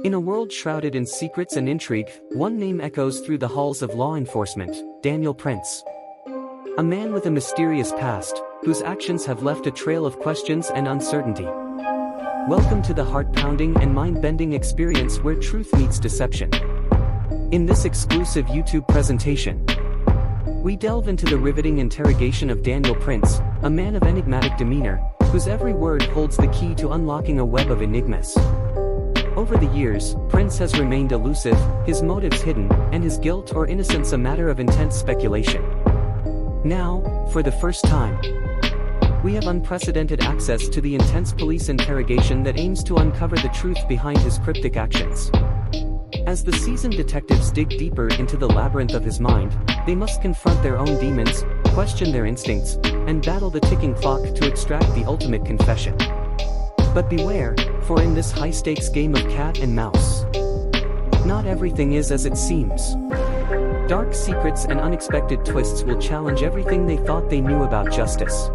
In a world shrouded in secrets and intrigue, one name echoes through the halls of law enforcement: Daniel Printz. A man with a mysterious past, whose actions have left a trail of questions and uncertainty. Welcome to the heart-pounding and mind-bending experience where truth meets deception. In this exclusive YouTube presentation, we delve into the riveting interrogation of Daniel Printz, a man of enigmatic demeanor, whose every word holds the key to unlocking a web of enigmas. Over the years, Printz has remained elusive, his motives hidden, and his guilt or innocence a matter of intense speculation. Now, for the first time, we have unprecedented access to the intense police interrogation that aims to uncover the truth behind his cryptic actions. As the seasoned detectives dig deeper into the labyrinth of his mind, they must confront their own demons, question their instincts, and battle the ticking clock to extract the ultimate confession. But beware, for in this high-stakes game of cat and mouse, not everything is as it seems. Dark secrets and unexpected twists will challenge everything they thought they knew about justice.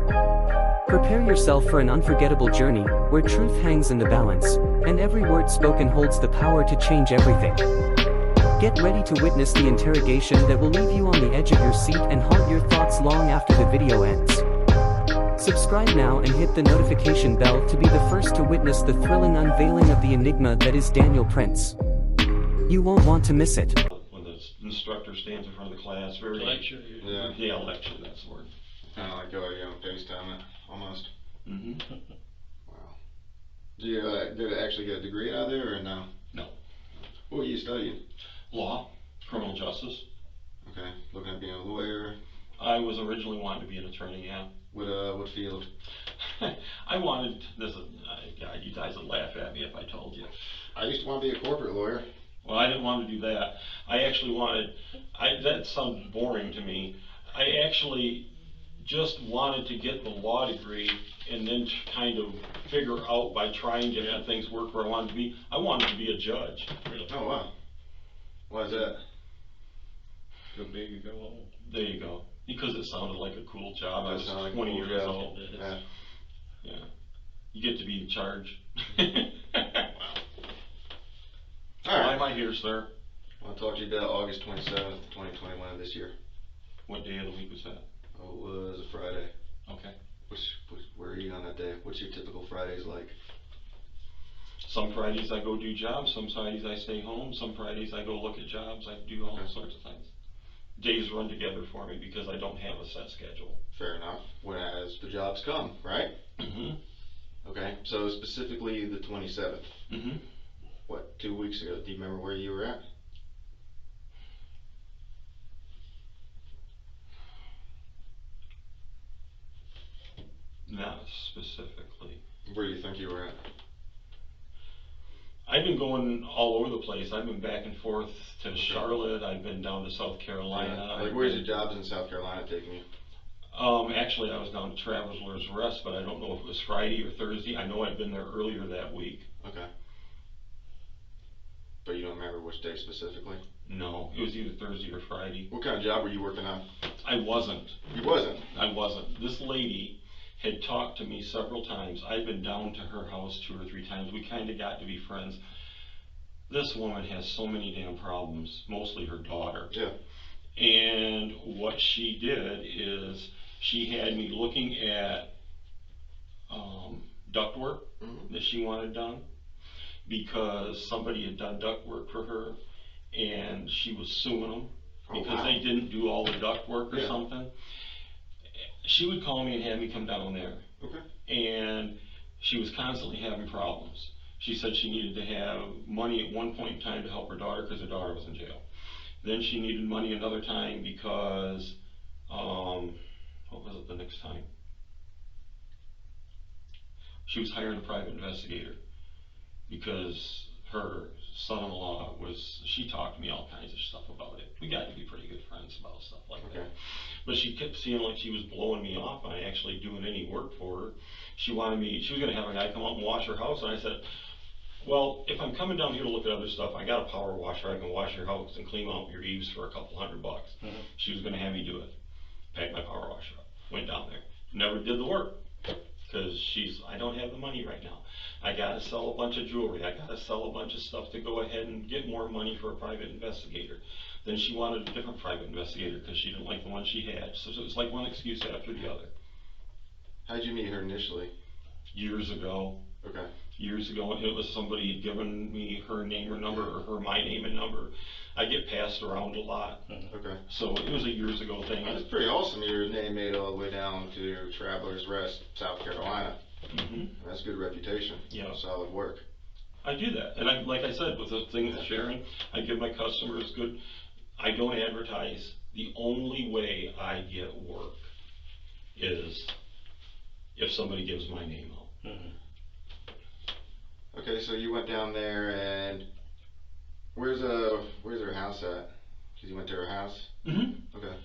Prepare yourself for an unforgettable journey, where truth hangs in the balance, and every word spoken holds the power to change everything. Get ready to witness the interrogation that will leave you on the edge of your seat and haunt your thoughts long after the video ends. Subscribe now and hit the notification bell to be the first to witness the thrilling unveiling of the enigma that is Daniel Printz. You won't want to miss it. When the instructor stands in front of the class, very Lecture. yeah, lecture, that's the word. Kind of like FaceTime it, almost. Mm-hmm. Wow. Did you actually get a degree out of there, or no? No. What were you studying? Law, criminal justice. Okay, looking at being a lawyer. I was originally wanting to be an attorney, yeah. What field? I wanted, God, you guys would laugh at me if I told you. I used to want to be a corporate lawyer. Well, I didn't want to do that. I actually wanted, that sounds boring to me. I actually just wanted to get the law degree and then kind of figure out by trying different things work where I wanted to be. I wanted to be a judge. Really? Oh, wow. Why is that? Go big or go home. There you go. Because it sounded like a cool job. I was Like 20 cool years job. old. Yeah. Yeah. You get to be in charge. Wow. Why am I here, sir? I want to talk to you about August 27th, 2021 of this year. What day of the week was that? Oh, it was a Friday. Okay. Where are you on that day? What's your typical Fridays like? Some Fridays I go do jobs, some Fridays I stay home, some Fridays I go look at jobs, I do all sorts of things. Days run together for me because I don't have a set schedule. Fair enough. As the jobs come, right? Mm-hmm. Okay, so specifically the 27th. Mm-hmm. What, 2 weeks ago? Do you remember where you were at? Not specifically. Where do you think you were at? I've been going all over the place. I've been back and forth to Charlotte. I've been down to South Carolina. Like, where's your jobs in South Carolina taking you? Actually, I was down to Traveler's Rest, but I don't know if it was Friday or Thursday. I know I'd been there earlier that week. Okay. But you don't remember which day specifically? No, it was either Thursday or Friday. What kind of job were you working on? I wasn't. You wasn't? I wasn't. This lady had talked to me several times. I'd been down to her house 2 or 3 times. We kind of got to be friends. This woman has so many damn problems, mostly her daughter. Yeah. And what she did is she had me looking at ductwork that she wanted done, because somebody had done ductwork for her and she was suing them because they didn't do all the ductwork or something. She would call me and have me come down there. Okay. And she was constantly having problems. She said she needed to have money at one point in time to help her daughter because her daughter was in jail. Then she needed money another time because, what was it the next time? She was hiring a private investigator because her son-in-law she talked to me all kinds of stuff about it. We got to be pretty good friends about stuff like that. But she kept seeing like she was blowing me off by actually doing any work for her. She was going to have a guy come out and wash her house, and I said, well, if I'm coming down here to look at other stuff, I got a power washer. I can wash your house and clean out your eaves for a couple $100. She was going to have me do it. Packed my power washer up. Went down there. Never did the work. because I don't have the money right now. I gotta sell a bunch of jewelry. I gotta sell a bunch of stuff to go ahead and get more money for a private investigator. Then she wanted a different private investigator because she didn't like the one she had. So it was like one excuse after the other. How'd you meet her initially? Years ago. Okay. Years ago, it was somebody given me her name or number, or her my name and number. I get passed around a lot. Okay. So it was a years ago thing. That's pretty awesome. Your name made all the way down to Travelers Rest, South Carolina. That's good reputation. Yeah. Solid work. I do that, and like I said, with the thing with sharing, I give my customers good. I don't advertise. The only way I get work is if somebody gives my name out. Okay, so you went down there, and where's her house at? Because you went to her house? Okay.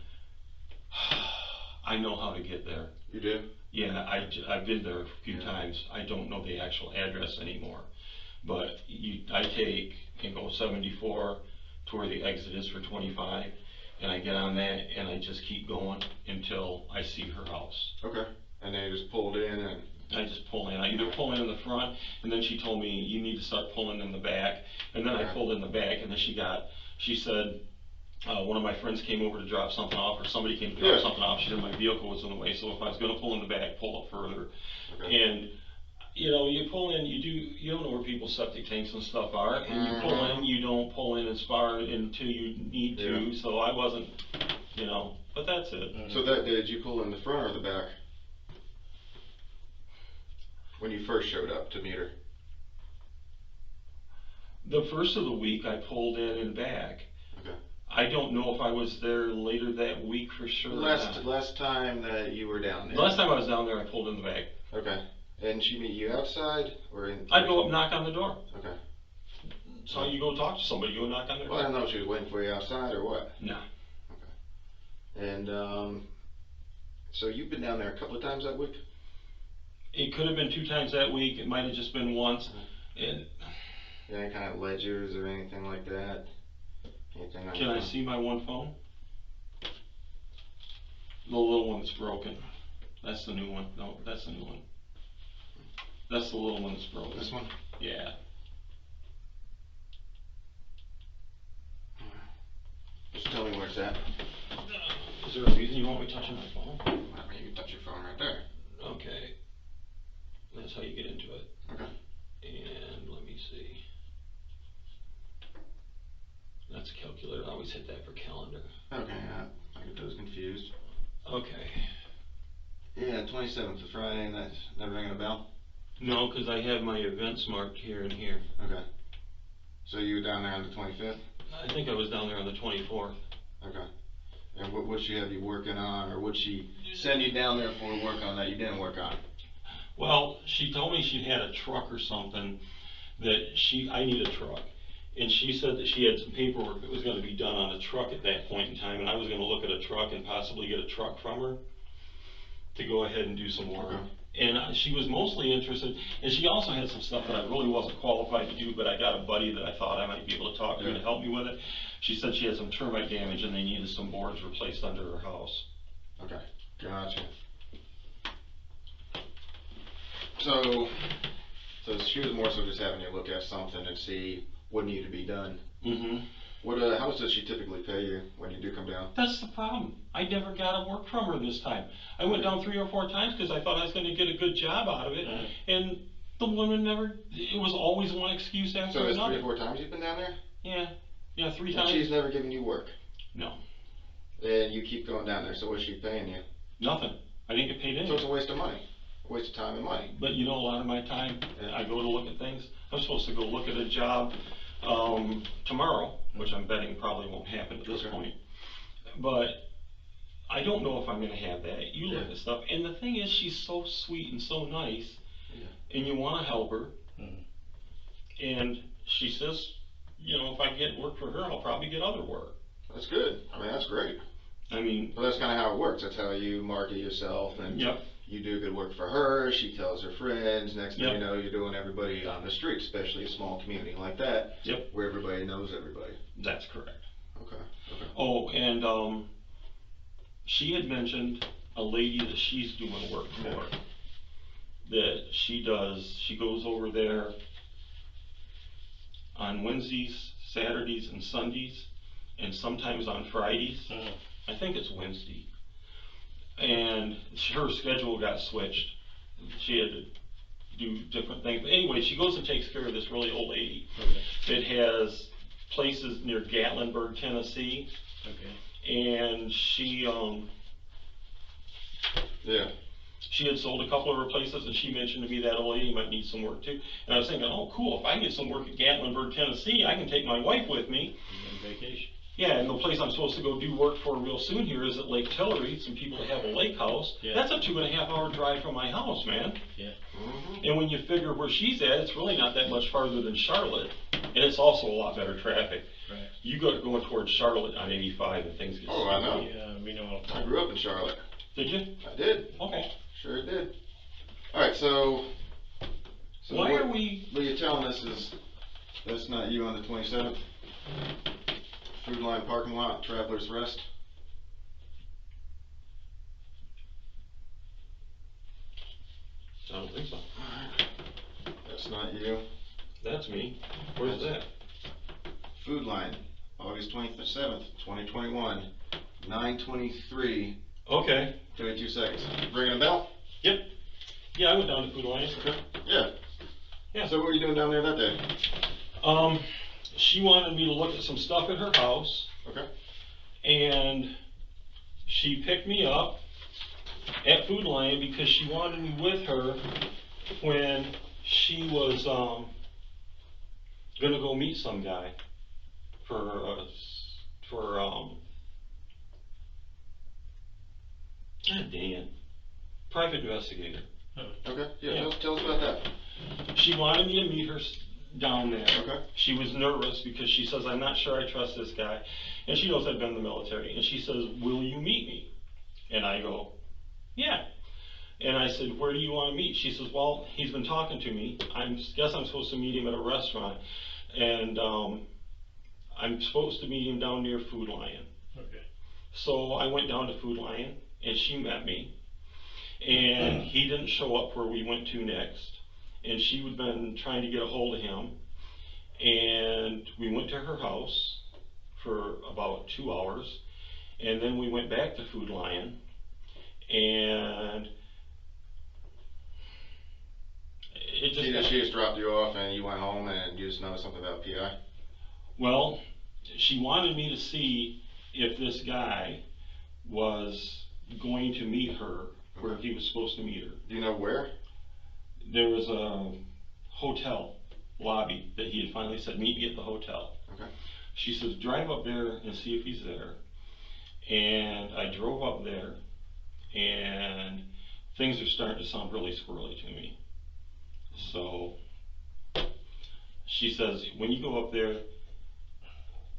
I know how to get there. You do? Yeah, I've been there a few times. I don't know the actual address anymore. But I take and go 74 to where the exit is for 25, and I get on that, and I just keep going until I see her house. Okay. And then you just pulled in, and I just pull in. I either pull in the front, and then she told me you need to start pulling in the back, and then I pulled in the back, and then she said one of my friends came over to drop something off, or somebody came to drop something off. She said my vehicle was in the way, so if I was going to pull in the back, pull up further. Okay. And you know, you pull in, you don't know where people's septic tanks and stuff are, and you pull in, you don't pull in as far until you need to. So I wasn't, you know, but that's it. So that day, did you pull in the front or the back? When you first showed up to meet her? The first of the week I pulled in and back. Okay. I don't know if I was there later that week for sure. Last time that you were down there? Last time I was down there, I pulled in the back. Okay. And she meet you outside or in? I'd go up, knock on the door. Okay. So you go talk to somebody, you go knock on their door. Well, I don't know if she was waiting for you outside or what. No. Okay. And so you've been down there a couple of times that week? It could have been 2 times that week. It might have just been once. And any kind of ledgers or anything like that? Anything can I see my one phone? The little one that's broken. That's the new one. No, that's the new one. That's the little one that's broken. This one? Yeah. Just tell me where it's at. Is there a reason you want me touching my phone? I mean, you can touch your phone right there. Okay. That's how you get into it. Okay. And let me see. That's a calculator. I always hit that for calendar. Okay, yeah. I get those confused. Okay. Yeah, 27th is Friday, and that's never ringing a bell? No, because I have my events marked here and here. Okay. So you were down there on the 25th? I think I was down there on the 24th. Okay. And what would she have you working on, or would she send you down there for work on that you didn't work on? Well, she told me she had a truck or something that I need a truck. And she said that she had some paperwork that was going to be done on a truck at that point in time, and I was going to look at a truck and possibly get a truck from her to go ahead and do some work. Okay. And she was mostly interested, and she also had some stuff that I really wasn't qualified to do, but I got a buddy that I thought I might be able to talk to to help me with it. She said she had some termite damage and they needed some boards replaced under her house. Okay, gotcha. So she was more so just having you look at something and see what needed to be done. Mm-hmm. How much does she typically pay you when you do come down? That's the problem. I never got a work from her this time. I went down 3 or 4 times because I thought I was going to get a good job out of it, and the woman never. It was always one excuse after another. So it's 3 or 4 times you've been down there? Yeah, 3 times. And she's never given you work? No. And you keep going down there. So what's she paying you? Nothing. I didn't get paid anything. So it's a waste of money. A waste of time and money. But you know, a lot of my time, I go to look at things. I'm supposed to go look at a job tomorrow, which I'm betting probably won't happen at this point. But I don't know if I'm going to have that. You look at stuff, and the thing is, she's so sweet and so nice, and you want to help her. And she says, you know, if I get work for her, I'll probably get other work. That's good. I mean, that's great. I mean, well, that's kind of how it works. That's how you market yourself, and you do good work for her. She tells her friends. Next thing you know, you're doing everybody on the street, especially a small community like that, where everybody knows everybody. That's correct. Okay. Oh, and she had mentioned a lady that she's doing work for, that she does. She goes over there on Wednesdays, Saturdays, and Sundays, and sometimes on Fridays. I think it's Wednesday. And her schedule got switched. She had to do different things. But anyway, she goes and takes care of this really old lady. It has places near Gatlinburg, Tennessee. And she she had sold a couple of her places, and she mentioned to me that old lady might need some work too. And I was thinking, oh cool, if I can get some work at Gatlinburg, Tennessee, I can take my wife with me. On vacation. Yeah, and the place I'm supposed to go do work for real soon here is at Lake Tillery. Some people that have a lake house. That's a 2.5 hour drive from my house, man. And when you figure where she's at, it's really not that much farther than Charlotte. And it's also a lot better traffic. You go going towards Charlotte on 85 and things get I know. Yeah, we know. I grew up in Charlotte. Did you? I did. Okay. Sure did. Alright, so why are we... What you're telling us is that's not you on the 27th? Food Line parking lot, Traveler's Rest? I don't think so. That's not you. That's me. Where's that? Food Line, August 27th, 2021, 9:23. Okay. 22 seconds. Ringing a bell? Yep. Yeah, I went down to Food Line. Yeah. So what were you doing down there that day? She wanted me to look at some stuff at her house. Okay. And she picked me up at Food Line because she wanted me with her when she was gonna go meet some guy for God dang it, private investigator. Okay. Yeah. Tell us about that. She wanted me to meet her down there. Okay. She was nervous because she says, I'm not sure I trust this guy. And she knows I've been in the military. And she says, will you meet me? And I go, yeah. And I said, where do you want to meet? She says, well, he's been talking to me. I guess I'm supposed to meet him at a restaurant. And I'm supposed to meet him down near Food Lion. Okay. So I went down to Food Lion, and she met me. And he didn't show up where we went to next. And she had been trying to get a hold of him. And we went to her house for about 2 hours. And then we went back to Food Lion. And it just... She just dropped you off and you went home and you just noticed something about PI? Well, she wanted me to see if this guy was going to meet her where he was supposed to meet her. Do you know where? There was a hotel lobby that he had finally said, meet me at the hotel. Okay. She says, drive up there and see if he's there. And I drove up there, and things are starting to sound really squirrely to me. So she says, when you go up there,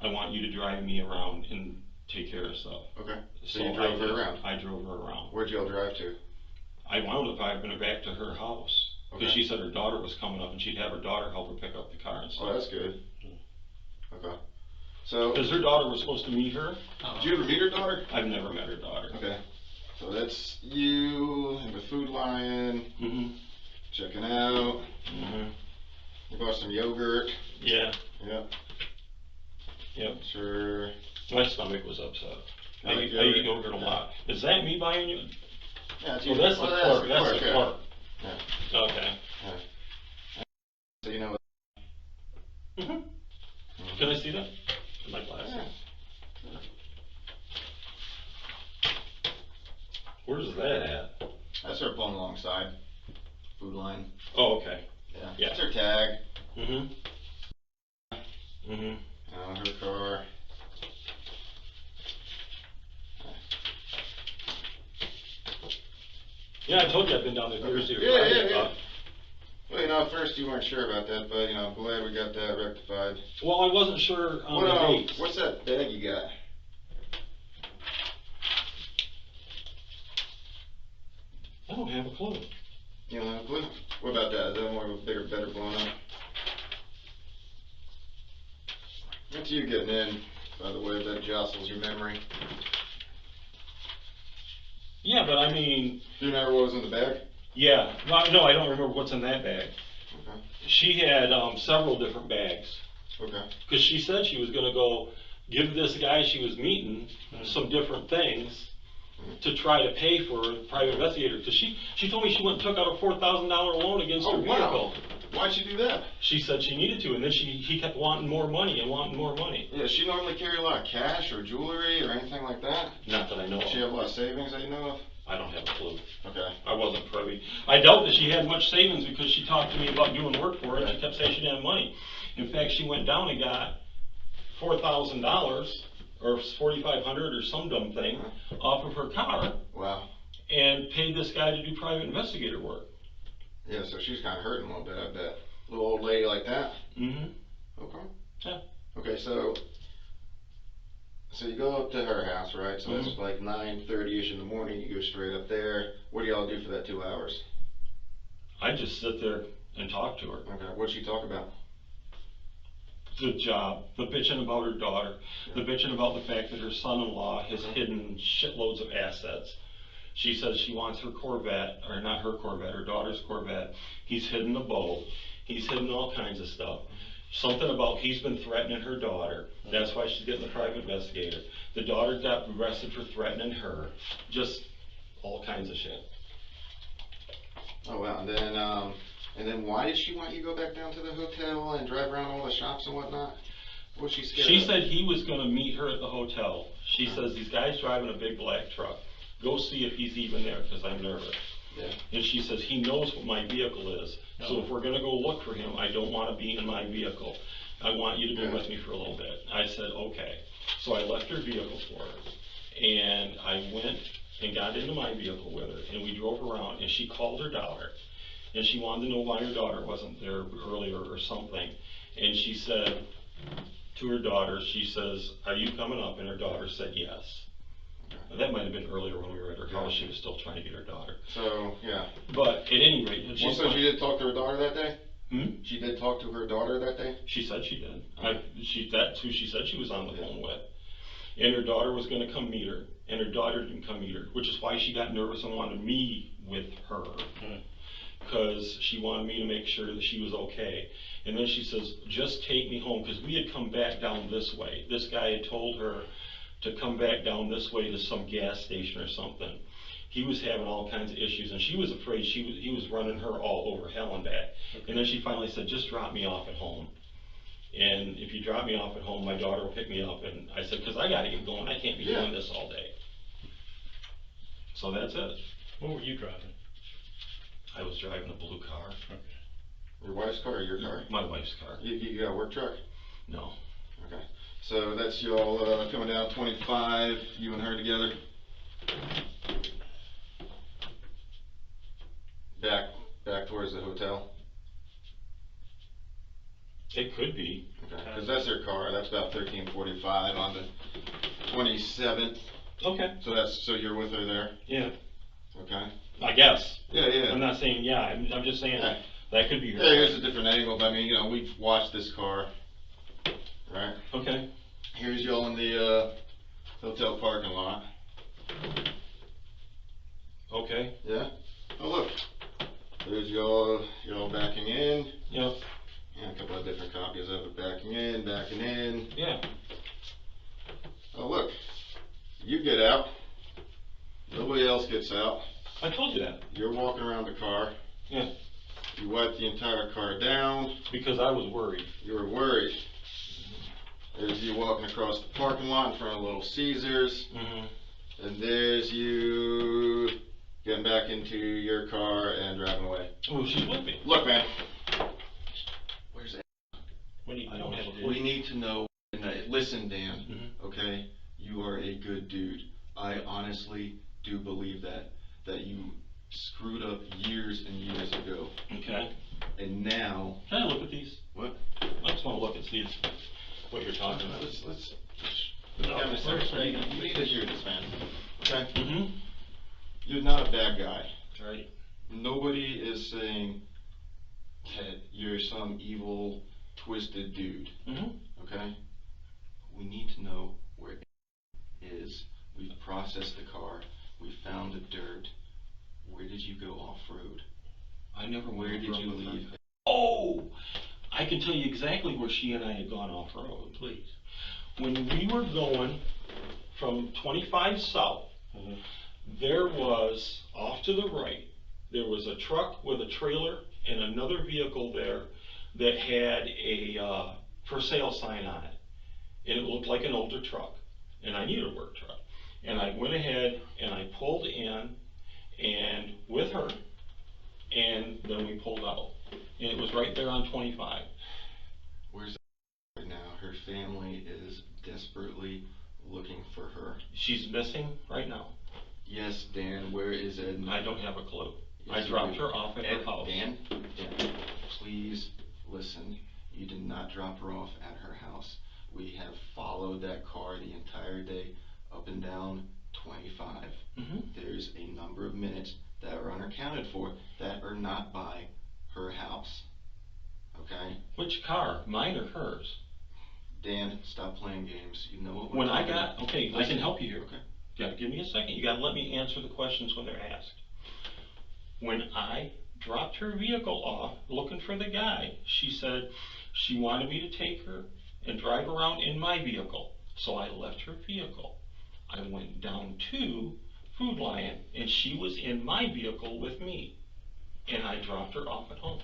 I want you to drive me around and take care of stuff. Okay. So you drove her around? I drove her around. Where'd you all drive to? I wound up driving her back to her house. Because she said her daughter was coming up and she'd have her daughter help her pick up the car and stuff. Oh, that's good. Okay. So... Because her daughter was supposed to meet her. Did you ever meet her daughter? I've never met her daughter. Okay. So that's you and the Food Lion. Checking out. You bought some yogurt. Yeah. Yep. Yep. Sure. My stomach was upset. I eat yogurt a lot. Is that me buying you? Yeah, it's that's the clerk. That's the clerk. Yeah. Okay. Yeah. So you know. Can I see that? My glasses. Yeah. Where's that at? That's her phone alongside. Food Line. Oh, okay. Yeah. That's her tag. Her car. Yeah, I told you I've been down there Thursday or Friday. Yeah. Well, you know, at first you weren't sure about that, but, you know, I'm glad we got that rectified. Well, I wasn't sure on the dates. What's that bag you got? I don't have a clue. You don't have a clue? What about that? Is that more of a bigger, better blown up? That's you getting in, by the way, that jostles your memory. Yeah, but I mean... Do you remember what was in the bag? Yeah, no, I don't remember what's in that bag. Okay. She had several different bags. Okay. Because she said she was going to go give this guy she was meeting some different things to try to pay for a private investigator. Because she told me she went and took out a $4,000 loan against her vehicle. Wow. Why'd she do that? She said she needed to, and then he kept wanting more money and wanting more money. Yeah, she normally carry a lot of cash or jewelry or anything like that? Not that I know of. Does she have a lot of savings that you know of? I don't have a clue. Okay. I wasn't privy. I doubt that she had much savings because she talked to me about doing work for her and she kept saying she didn't have money. In fact, she went down and got $4,000 or $4,500 or some dumb thing off of her car. Wow. And paid this guy to do private investigator work. Yeah, so she's kind of hurting a little bit, I bet. Little old lady like that? Mm-hmm. Okay. Yeah. Okay, so you go up to her house, right? So that's like 9:30ish in the morning. You go straight up there. What do y'all do for that 2 hours? I just sit there and talk to her. Okay. What'd she talk about? The job, the bitching about her daughter, the bitching about the fact that her son-in-law has hidden shitloads of assets. She says she wants her Corvette, or not her Corvette, her daughter's Corvette. He's hidden the boat. He's hidden all kinds of stuff. Something about he's been threatening her daughter. That's why she's getting the private investigator. The daughter got arrested for threatening her. Just all kinds of shit. Oh wow, and then why did she want you to go back down to the hotel and drive around all the shops and whatnot? What was she scared She of? said he was going to meet her at the hotel. She says, these guys driving a big black truck. Go see if he's even there, because I'm nervous. Yeah. And she says, he knows what my vehicle is. So if we're going to go look for him, I don't want to be in my vehicle. I want you to be with me for a little bit. I said, okay. So I left her vehicle for her. And I went and got into my vehicle with her. And we drove around, and she called her daughter. And she wanted to know why her daughter wasn't there earlier or something. And she said to her daughter, she says, are you coming up? And her daughter said yes. That might have been earlier when we were at her house. She was still trying to get her daughter. So, yeah. But at any rate, she did talk to her daughter that day? Hmm? She did talk to her daughter that day? She said she did. That's who she said she was on the phone with. And her daughter was going to come meet her. And her daughter didn't come meet her, which is why she got nervous and wanted me with her. Because she wanted me to make sure that she was okay. And then she says, just take me home, because we had come back down this way. This guy had told her to come back down this way to some gas station or something. He was having all kinds of issues, and she was afraid he was running her all over hell and back. Okay. And then she finally said, just drop me off at home. And if you drop me off at home, my daughter will pick me up. And I said, because I got to get going. I can't be doing this all day. So that's it. What were you driving? I was driving a blue car. Okay. Your wife's car or your car? My wife's car. You got a work truck? No. Okay. So that's y'all coming down 25, you and her together? Back towards the hotel? It could be. Okay, because that's their car. That's about 13:45 on the 27th. Okay. So you're with her there? Yeah. Okay. I guess. Yeah. I'm not saying I'm just saying that could be her. Yeah, here's a different angle, but I mean, we've watched this car, right? Okay. Here's y'all in the hotel parking lot. Okay. Yeah? Oh look, there's y'all backing in. Yep. Yeah, a couple of different copies of it, backing in. Yeah. Oh look, you get out. Nobody else gets out. I told you that. You're walking around the car. Yeah. You wipe the entire car down. Because I was worried. You were worried. There's you walking across the parking lot in front of Little Caesars. Mm-hmm. And there's you getting back into your car and driving away. Oh, she's with me. Look, man. Where's that? I don't have a clue. We need to know. Listen, Dan. Okay? You are a good dude. I honestly do believe that you screwed up years and years ago. Okay. And now. Can I look at these? What? I just want to look and see what you're talking about. Let's No, seriously. You need to hear this, man. Okay? Mm-hmm. You're not a bad guy. Right. Nobody is saying that you're some evil, twisted dude. Mm-hmm. Okay? We need to know where it is. We've processed the car. We found the dirt. Where did you go off-road? I never went Where off did road you with her. leave? Oh, I can tell you exactly where she and I had gone off road. Please. When we were going from 25 south, there was, off to the right, there was a truck with a trailer and another vehicle there that had a for sale sign on it. And it looked like an older truck. And I needed a work truck. And I went ahead and I pulled in and with her, and then we pulled out. And it was right there on 25. Where's right now? Her family is desperately looking for her. She's missing right now. Yes, Dan, where is Ed? I don't have a clue. Yes, I dropped her off at her house. Dan, please listen. You did not drop her off at her house. We have followed that car the entire day up and down 25. There's a number of minutes that are unaccounted for that are not by her house. Okay? Which car? Mine or hers? Dan, stop playing games. You know what we're When I talking got, about. okay, I can help you here. Okay. Yeah, give me a second. You gotta let me answer the questions when they're asked. When I dropped her vehicle off looking for the guy, she said she wanted me to take her and drive around in my vehicle. So I left her vehicle. I went down to Food Lion and she was in my vehicle with me. And I dropped her off at home.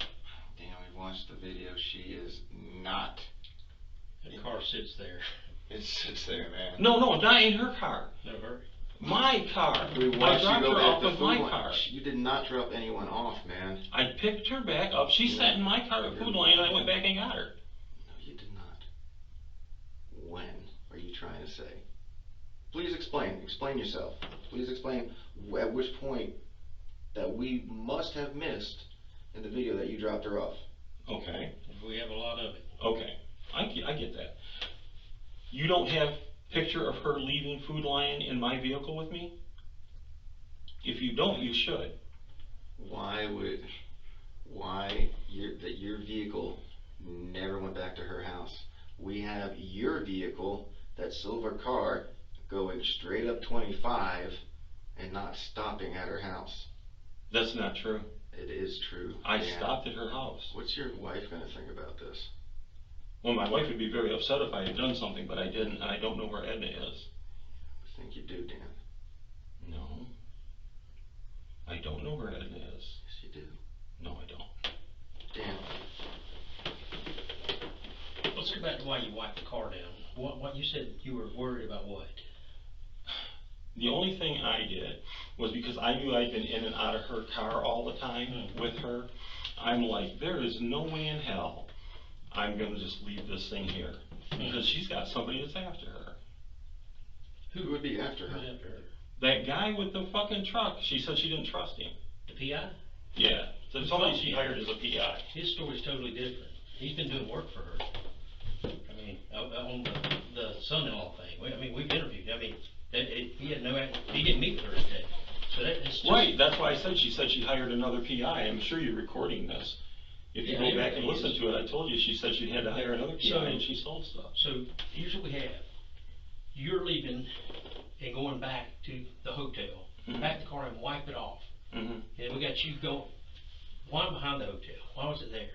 Dan, we watched the video. She is not. The car sits there. It sits there, man. No, not in her car. No hurry. My car. We I watched dropped you go her back off to with my Food car. Lion. You did not drop anyone off, man. I picked her back up. She sat in my car at Food Lion and I went back and got her. No, you did not. When are you trying to say? Please explain. Explain yourself. Please explain at which point that we must have missed in the video that you dropped her off. Okay. We have a lot of it. Okay. I get that. You don't have picture of her leaving Food Lion in my vehicle with me? If you don't, you should. Why your vehicle never went back to her house? We have your vehicle, that silver car, going straight up 25 and not stopping at her house. That's not true. It is true. I Dan. stopped at her house. What's your wife going to think about this? Well, my wife would be very upset if I had done something, but I didn't, and I don't know where Edna is. I think you do, Dan. No. I don't know where Edna is. Yes, you do. No, I don't. Dan. Let's go back to why you wiped the car down. What you said you were worried about what? The only thing I did was because I knew I'd been in and out of her car all the time with her. I'm like, there is no way in hell I'm going to just leave this thing here. Because she's got somebody that's after her. Who would be after her? Who's after her? That guy with the fucking truck. She said she didn't trust him. The PI? Yeah. So somebody she hired as a PI. His story's totally different. He's been doing work for her. I mean, on the son-in-law thing. I mean, we've interviewed. I mean, he had he didn't meet with her today. So that's just, Right. That's why I said she hired another PI. I'm sure you're recording this. If you go back and listen to it, I told you she said she had to hire another PI and she sold stuff. So here's what we have. You're leaving and going back to the hotel. Back the car and wipe it off. And we got you going. Why behind the hotel? Why was it there?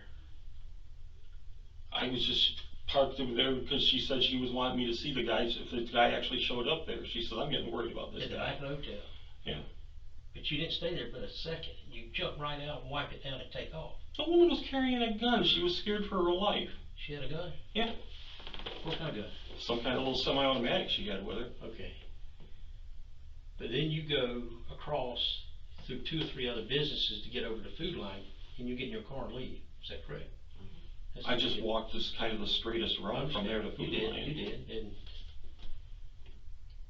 I was just parked over there because she said she was wanting me to see the guys if the guy actually showed up there. She said, I'm getting worried about this At the guy. back of the hotel. Yeah. But you didn't stay there but a second. You jumped right out and wiped it down and take off. The woman was carrying a gun. She was scared for her life. She had a gun? Yeah. What kind of gun? Some kind of little semi-automatic she had with her. Okay. But then you go across through 2 or 3 other businesses to get over to Food Line, and you get in your car and leave. Is that correct? That's I what you just did. walked this kind of the straightest route from there to Food Line. You did, and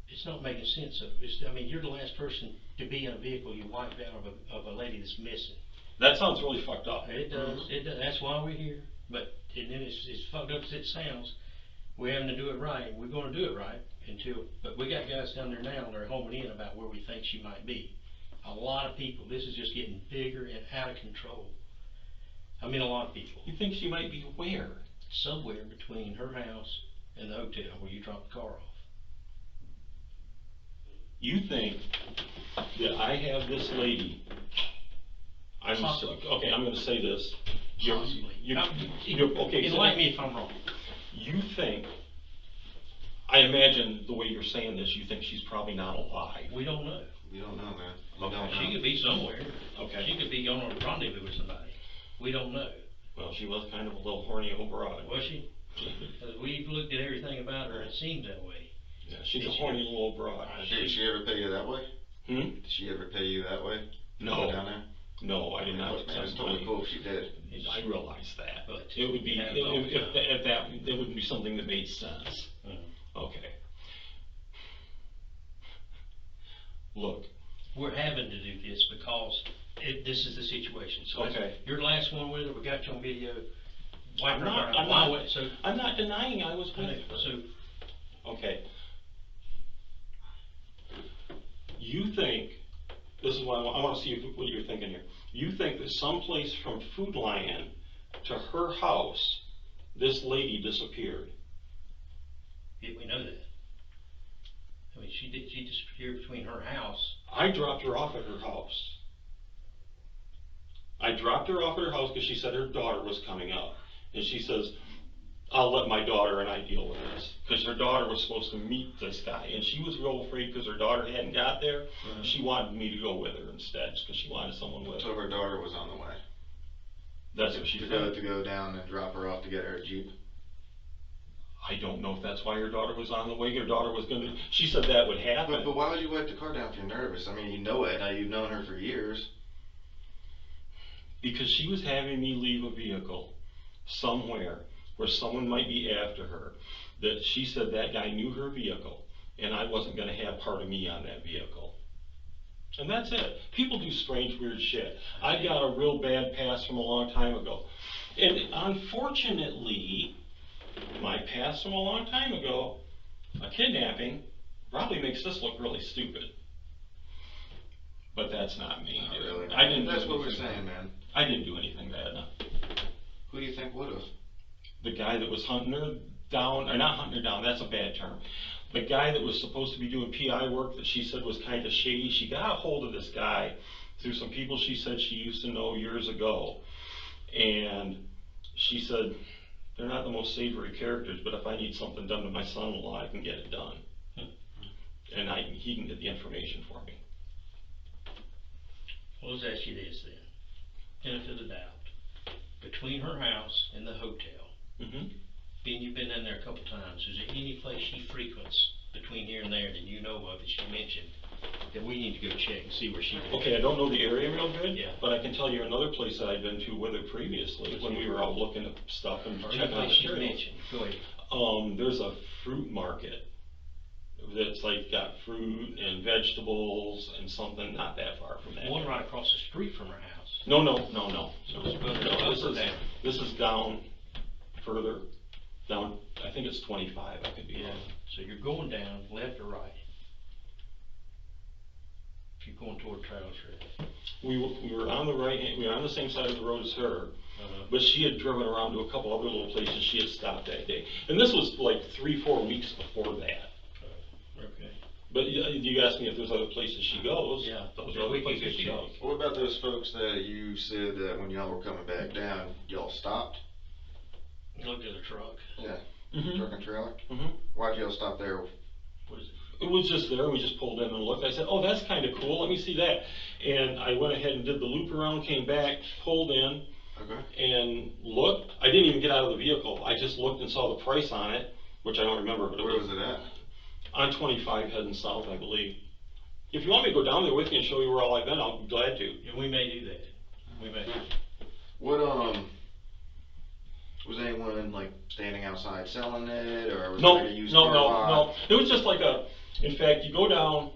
it's not making sense. I mean, you're the last person to be in a vehicle you wiped out of a lady that's missing. That sounds really fucked up. It does. It does. That's why we're here. But and then it's fucked up as it sounds. We're having to do it right. We're going to do it right but we got guys down there now that are homing in about where we think she might be. A lot of people. This is just getting bigger and out of control. I mean, a lot of people. You think she might be where? Somewhere between her house and the hotel where you dropped the car off. You think that I have this lady Okay, I'm gonna say this. Possibly. Okay, Enlighten me if I'm wrong. You think, I imagine the way you're saying this, you think she's probably not alive. We don't know. We don't know, man. She could be somewhere. Okay. She could be going on a rendezvous with somebody. We don't know. Well, she was kind of a little horny old broad. Was she? Because we've looked at everything about her, it seems that way. Yeah, she's a horny little old broad. Did she ever pay you that way? Did she ever pay you that way? No. Down there? No, I did not. Man, it's totally cool if she did. I realize that. But it would be, if that would be something that made sense. Okay. Look. We're having to do this because this is the situation. So okay. You're the last one with her. We got you on video. I'm not denying I was with her. So, okay. You think, this is what I want to see what you're thinking here. You think that someplace from Food Lion to her house, this lady disappeared? Yeah, we know that. I mean, she disappeared between her house. I dropped her off at her house. I dropped her off at her house because she said her daughter was coming up. And she says, I'll let my daughter and I deal with this. Because her daughter was supposed to meet this guy. And she was real afraid because her daughter hadn't got there. She wanted me to go with her instead because she wanted someone with her. So her daughter was on the way. That's what she said. To go down and drop her off to get her a Jeep. I don't know if that's why her daughter was on the way. Her daughter was gonna, she said that would happen. But why would you wipe the car down if you're nervous? I mean, you know it. Now you've known her for years. Because she was having me leave a vehicle somewhere where someone might be after her. That she said that guy knew her vehicle and I wasn't gonna have part of me on that vehicle. And that's it. People do strange, weird shit. I got a real bad past from a long time ago. And unfortunately, my past from a long time ago, a kidnapping, probably makes this look really stupid. But that's not me. Not really. I didn't. That's what we're saying, man. I didn't do anything bad enough. Who do you think would have? The guy that was hunting her down, or not hunting her down, that's a bad term. The guy that was supposed to be doing PI work that she said was kind of shady, she got a hold of this guy through some people she said she used to know years ago. And she said, they're not the most savory characters, but if I need something done to my son-in-law, I can get it done. And he can get the information for me. Well, let's ask you this then. Benefit of the doubt. Between her house and the hotel, being you've been in there a couple times, is there any place she frequents between here and there that you know of that she mentioned that we need to go check and see where she is? Okay, I don't know the area real good, yeah, but I can tell you another place that I've been to with her previously when we were out looking at stuff and checking out she mentioned. Go ahead. There's a fruit market that's like got fruit and vegetables and something not that far from that. One right across the street from her house. No. So This is down further. Down, I think it's 25, I could be wrong. So you're going down, left or right? If you're going toward Trail Trip. We were on the right hand, we were on the same side of the road as her, but she had driven around to a couple other little places she had stopped that day. And this was like 3-4 weeks before that. Okay. But you asked me if there's other places she goes. Yeah. Those are other places she goes. What about those folks that you said that when y'all were coming back down, y'all stopped? Looked at a truck. Yeah. Truck and trailer? Mm-hmm. Why'd y'all stop there? What is it? It was just there, we just pulled in and looked. I said, oh, that's kind of cool, let me see that. And I went ahead and did the loop around, came back, pulled in, and looked. I didn't even get out of the vehicle. I just looked and saw the price on it, which I don't remember. But where was it at? On 25 heading south, I believe. If you want me to go down there with you and show you where all I've been, I'll be glad to. Yeah, we may do that. We may. What, was anyone like standing outside selling it, or was No. it like a used car lot? It was just like in fact, you go down.